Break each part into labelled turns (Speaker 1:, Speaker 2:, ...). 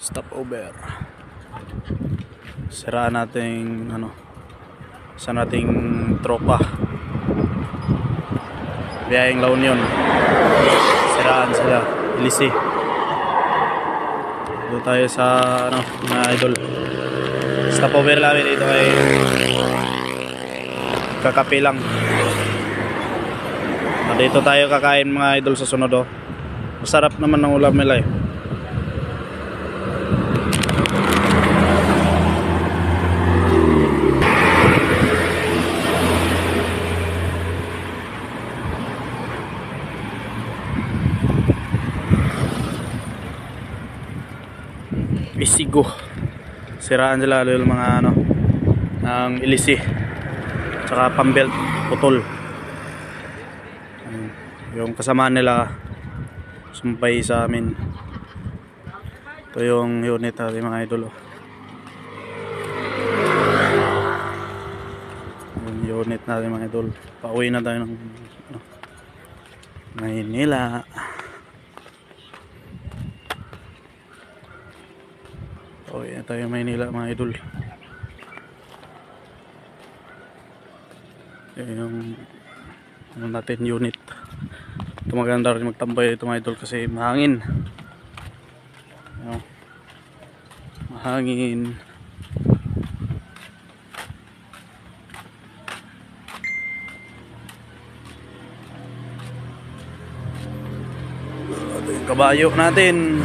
Speaker 1: Stopover. Siraan nating sa nating tropa. Biyaheng La Union. Siraan sila. Ilisi. Dito tayo sa mga idol. Stopover namin dito ay kakape lang. Dito tayo kakain mga idol sa sunod. Masarap naman ng ulam nila eh. Isigo. Siraan sila lalo mga ng ilisi. Tsaka pambelt putol. Yung kasamaan nila sumpay sa amin. Ito yung unit natin mga idol. Yung unit natin mga idol. Pauwi na tayo ng Maynila. Pauwi na tayo ng Maynila mga idol. Yung natin unit. Ito maganda rin magtambay ito mga idol kasi mahangin. Mahangin. Ito yung kabayo natin.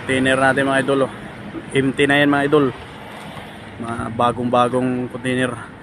Speaker 1: Container natin mga idol. Empty na yan mga idol. Mga bagong container.